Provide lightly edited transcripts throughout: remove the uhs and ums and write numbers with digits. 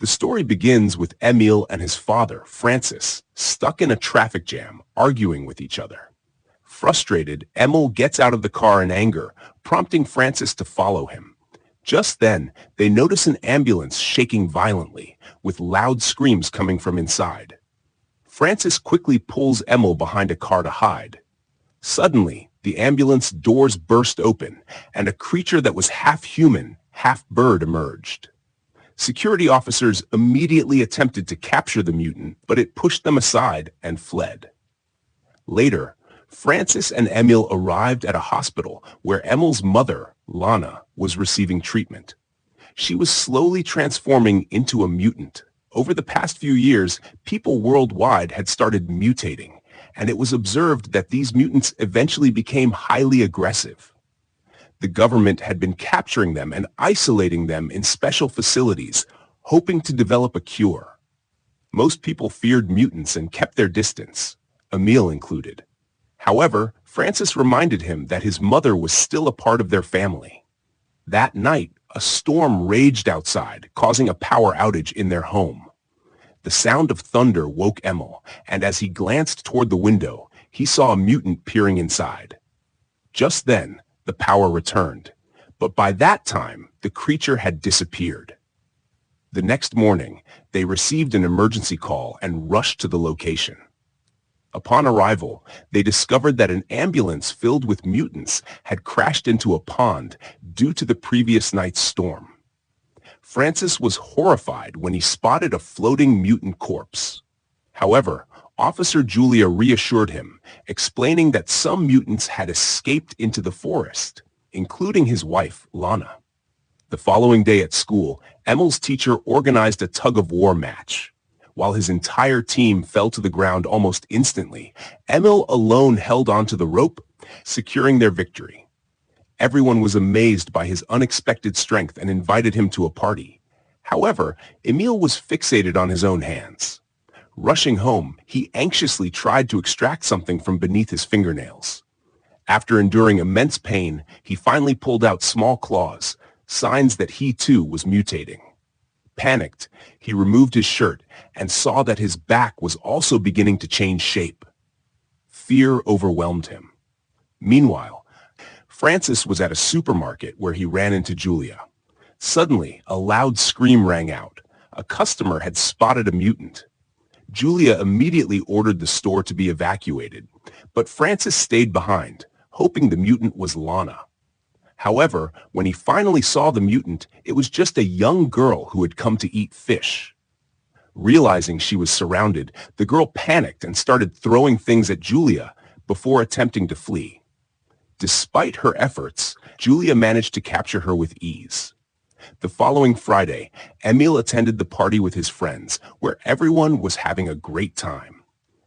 The story begins with Emile and his father, Francis, stuck in a traffic jam, arguing with each other. Frustrated, Emile gets out of the car in anger, prompting Francis to follow him. Just then, they notice an ambulance shaking violently, with loud screams coming from inside. Francis quickly pulls Emile behind a car to hide. Suddenly, the ambulance doors burst open, and a creature that was half human, half bird emerged. Security officers immediately attempted to capture the mutant, but it pushed them aside and fled. Later, Francis and Emile arrived at a hospital where Emile's mother, Lana, was receiving treatment. She was slowly transforming into a mutant. Over the past few years, people worldwide had started mutating, and it was observed that these mutants eventually became highly aggressive. The government had been capturing them and isolating them in special facilities, hoping to develop a cure. Most people feared mutants and kept their distance, Emile included. However, Francis reminded him that his mother was still a part of their family. That night, a storm raged outside, causing a power outage in their home. The sound of thunder woke Emile, and as he glanced toward the window, he saw a mutant peering inside. Just then, the power returned, but by that time, the creature had disappeared. The next morning, they received an emergency call and rushed to the location. Upon arrival, they discovered that an ambulance filled with mutants had crashed into a pond due to the previous night's storm. Francis was horrified when he spotted a floating mutant corpse. However, Officer Julia reassured him, explaining that some mutants had escaped into the forest, including his wife, Lana. The following day at school, Emile's teacher organized a tug-of-war match. While his entire team fell to the ground almost instantly, Emile alone held onto the rope, securing their victory. Everyone was amazed by his unexpected strength and invited him to a party. However, Emile was fixated on his own hands. Rushing home, he anxiously tried to extract something from beneath his fingernails. After enduring immense pain, he finally pulled out small claws, signs that he too was mutating. Panicked, he removed his shirt and saw that his back was also beginning to change shape. Fear overwhelmed him. Meanwhile, Francis was at a supermarket where he ran into Julia. Suddenly, a loud scream rang out. A customer had spotted a mutant. Julia immediately ordered the store to be evacuated, but Francis stayed behind, hoping the mutant was Lana. However, when he finally saw the mutant, it was just a young girl who had come to eat fish. Realizing she was surrounded, the girl panicked and started throwing things at Julia before attempting to flee. Despite her efforts, Julia managed to capture her with ease. The following Friday, Emile attended the party with his friends, where everyone was having a great time.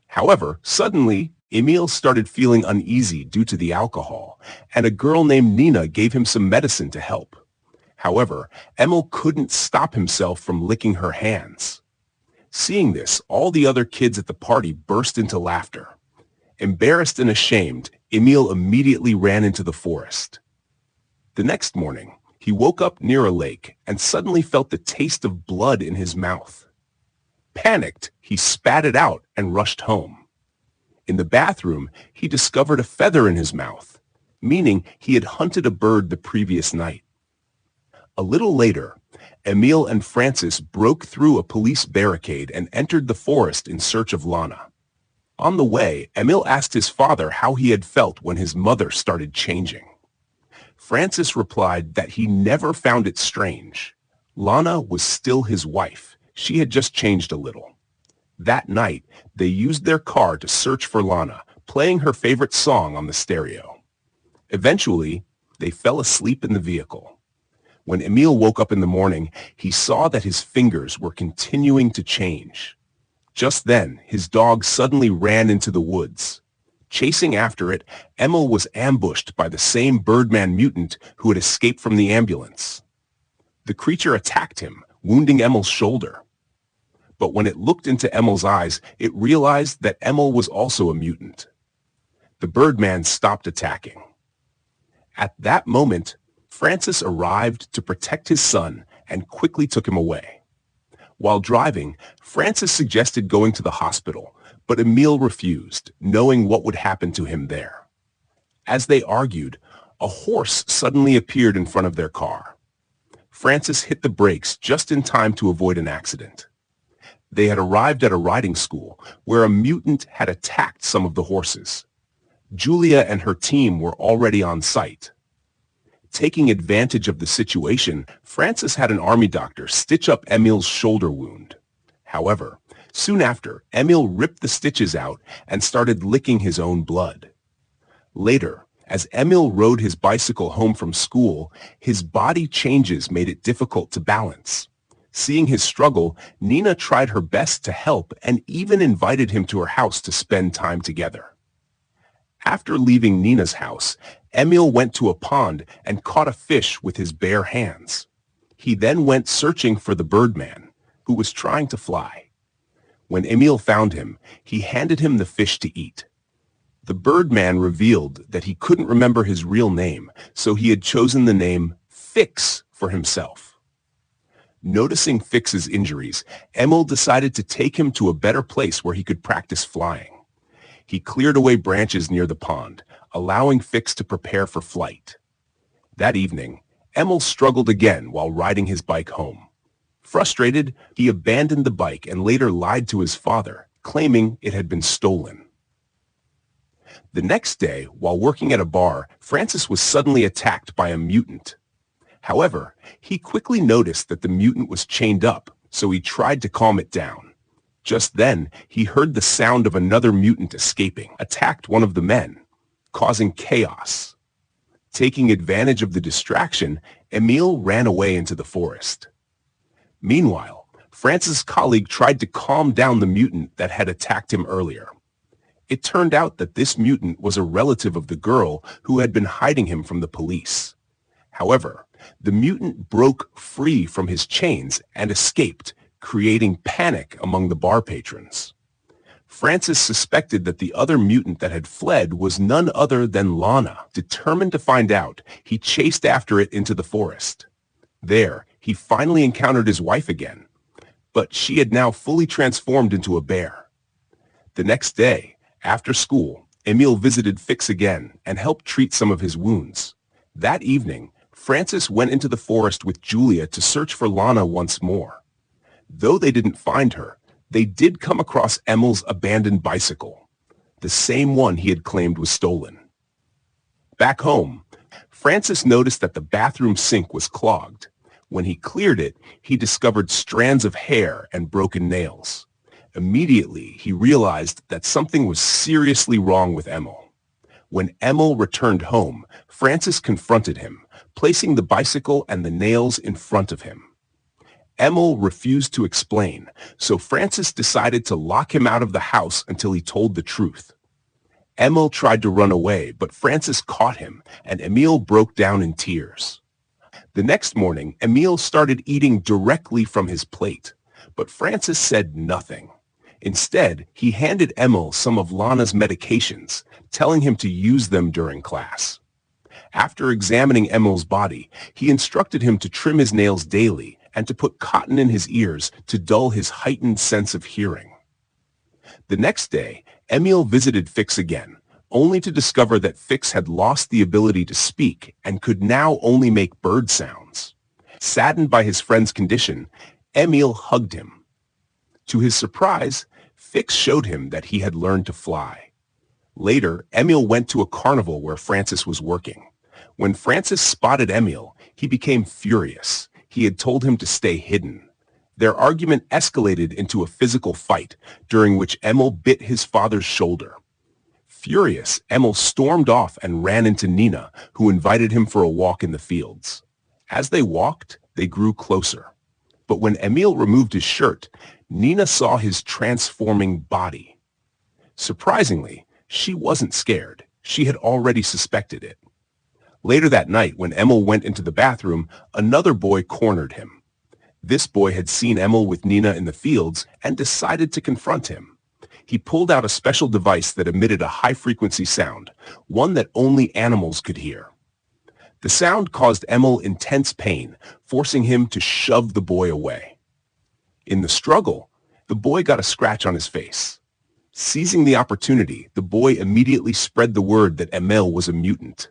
However, suddenly, Emile started feeling uneasy due to the alcohol, and a girl named Nina gave him some medicine to help. However, Emile couldn't stop himself from licking her hands. Seeing this, all the other kids at the party burst into laughter. Embarrassed and ashamed, Emile immediately ran into the forest. The next morning, he woke up near a lake and suddenly felt the taste of blood in his mouth. Panicked, he spat it out and rushed home. In the bathroom, he discovered a feather in his mouth, meaning he had hunted a bird the previous night. A little later, Emile and Francis broke through a police barricade and entered the forest in search of Lana. On the way, Emile asked his father how he had felt when his mother started changing. Francis replied that he never found it strange. Lana was still his wife. She had just changed a little. That night, they used their car to search for Lana, playing her favorite song on the stereo. Eventually, they fell asleep in the vehicle. When Emile woke up in the morning, he saw that his fingers were continuing to change. Just then, his dog suddenly ran into the woods. Chasing after it, Emile was ambushed by the same Birdman mutant who had escaped from the ambulance. The creature attacked him, wounding Emile's shoulder. But when it looked into Emile's eyes, it realized that Emile was also a mutant. The Birdman stopped attacking. At that moment, Francis arrived to protect his son and quickly took him away. While driving, Francis suggested going to the hospital, but Emile refused, knowing what would happen to him there. As they argued, a horse suddenly appeared in front of their car. Francis hit the brakes just in time to avoid an accident. They had arrived at a riding school where a mutant had attacked some of the horses. Julia and her team were already on site. Taking advantage of the situation, Francis had an army doctor stitch up Emile's shoulder wound. However, soon after, Emile ripped the stitches out and started licking his own blood. Later, as Emile rode his bicycle home from school, his body changes made it difficult to balance. Seeing his struggle, Nina tried her best to help and even invited him to her house to spend time together. After leaving Nina's house, Emile went to a pond and caught a fish with his bare hands. He then went searching for the Birdman, who was trying to fly. When Emile found him, he handed him the fish to eat. The Birdman revealed that he couldn't remember his real name, so he had chosen the name Fix for himself. Noticing Fix's injuries, Emile decided to take him to a better place where he could practice flying. He cleared away branches near the pond, allowing Fix to prepare for flight. That evening, Emile struggled again while riding his bike home. Frustrated, he abandoned the bike and later lied to his father, claiming it had been stolen. The next day, while working at a bar, Francis was suddenly attacked by a mutant. However, he quickly noticed that the mutant was chained up, so he tried to calm it down. Just then, he heard the sound of another mutant escaping, attacked one of the men, causing chaos. Taking advantage of the distraction, Emile ran away into the forest. Meanwhile, Francis' colleague tried to calm down the mutant that had attacked him earlier. It turned out that this mutant was a relative of the girl who had been hiding him from the police. However, the mutant broke free from his chains and escaped, creating panic among the bar patrons. Francis suspected that the other mutant that had fled was none other than Lana. Determined to find out, he chased after it into the forest. There, he finally encountered his wife again, but she had now fully transformed into a bear. The next day, after school, Emile visited Fix again and helped treat some of his wounds. That evening, Francis went into the forest with Julia to search for Lana once more. Though they didn't find her, they did come across Emile's abandoned bicycle, the same one he had claimed was stolen. Back home, Francis noticed that the bathroom sink was clogged. When he cleared it, he discovered strands of hair and broken nails. Immediately, he realized that something was seriously wrong with Emile. When Emile returned home, Francis confronted him, placing the bicycle and the nails in front of him. Emile refused to explain, so Francis decided to lock him out of the house until he told the truth. Emile tried to run away, but Francis caught him, and Emile broke down in tears. The next morning, Emile started eating directly from his plate, but Francis said nothing. Instead, he handed Emile some of Lana's medications, telling him to use them during class. After examining Emile's body, he instructed him to trim his nails daily and to put cotton in his ears to dull his heightened sense of hearing. The next day, Emile visited Fix again, only to discover that Fix had lost the ability to speak and could now only make bird sounds. Saddened by his friend's condition, Emile hugged him. To his surprise, Fix showed him that he had learned to fly. Later, Emile went to a carnival where Francis was working. When Francis spotted Emile, he became furious. He had told him to stay hidden. Their argument escalated into a physical fight, during which Emile bit his father's shoulder. Furious, Emile stormed off and ran into Nina, who invited him for a walk in the fields. As they walked, they grew closer. But when Emile removed his shirt, Nina saw his transforming body. Surprisingly, she wasn't scared. She had already suspected it. Later that night, when Emile went into the bathroom, another boy cornered him. This boy had seen Emile with Nina in the fields and decided to confront him. He pulled out a special device that emitted a high-frequency sound, one that only animals could hear. The sound caused Emile intense pain, forcing him to shove the boy away. In the struggle, the boy got a scratch on his face. Seizing the opportunity, the boy immediately spread the word that Emil was a mutant.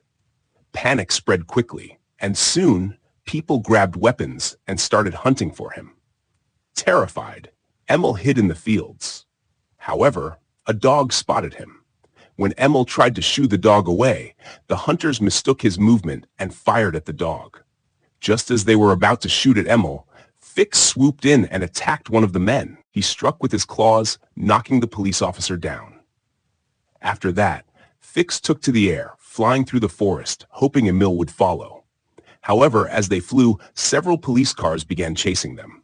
Panic spread quickly, and soon, people grabbed weapons and started hunting for him. Terrified, Emil hid in the fields. However, a dog spotted him. When Emil tried to shoo the dog away, the hunters mistook his movement and fired at the dog. Just as they were about to shoot at Emil, Fix swooped in and attacked one of the men. He struck with his claws, knocking the police officer down. After that, Fix took to the air, flying through the forest, hoping Emil would follow. However, as they flew, several police cars began chasing them.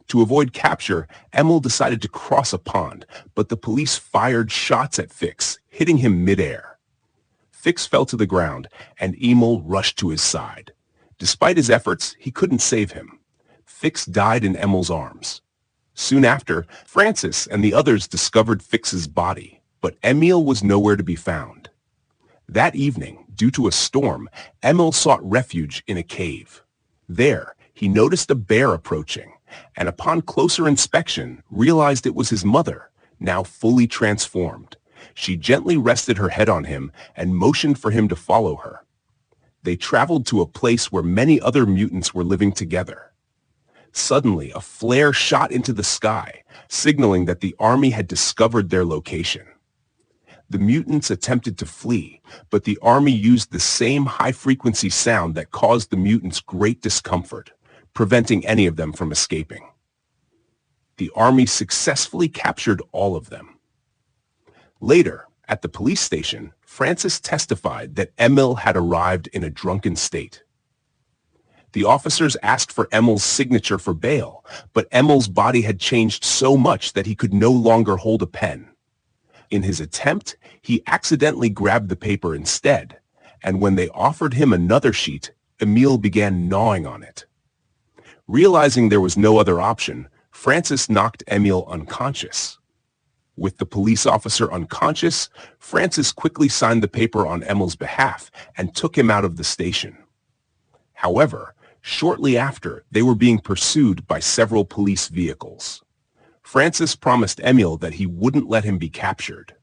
To avoid capture, Emil decided to cross a pond, but the police fired shots at Fix, hitting him midair. Fix fell to the ground, and Emil rushed to his side. Despite his efforts, he couldn't save him. Fix died in Emil's arms. Soon after, Francis and the others discovered Fix's body, but Emil was nowhere to be found. That evening, due to a storm, Emil sought refuge in a cave. There, he noticed a bear approaching, and upon closer inspection, realized it was his mother, now fully transformed. She gently rested her head on him and motioned for him to follow her. They traveled to a place where many other mutants were living together. Suddenly, a flare shot into the sky, signaling that the army had discovered their location. The mutants attempted to flee, but the army used the same high-frequency sound that caused the mutants great discomfort, preventing any of them from escaping. The army successfully captured all of them. Later, at the police station, Francis testified that Emil had arrived in a drunken state. The officers asked for Emil's signature for bail, but Emil's body had changed so much that he could no longer hold a pen. In his attempt, he accidentally grabbed the paper instead, and when they offered him another sheet, Emil began gnawing on it. Realizing there was no other option, Francis knocked Emil unconscious. With the police officer unconscious, Francis quickly signed the paper on Emil's behalf and took him out of the station. However, shortly after, they were being pursued by several police vehicles. Francis promised Emil that he wouldn't let him be captured.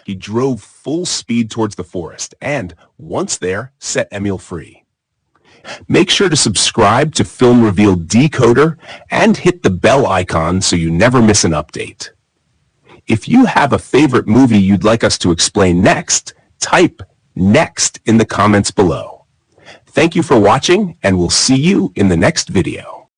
He drove full speed towards the forest and, once there, set Emil free. Make sure to subscribe to Film Reveal Decoder and hit the bell icon so you never miss an update. If you have a favorite movie you'd like us to explain next, type "next" in the comments below. Thank you for watching, and we'll see you in the next video.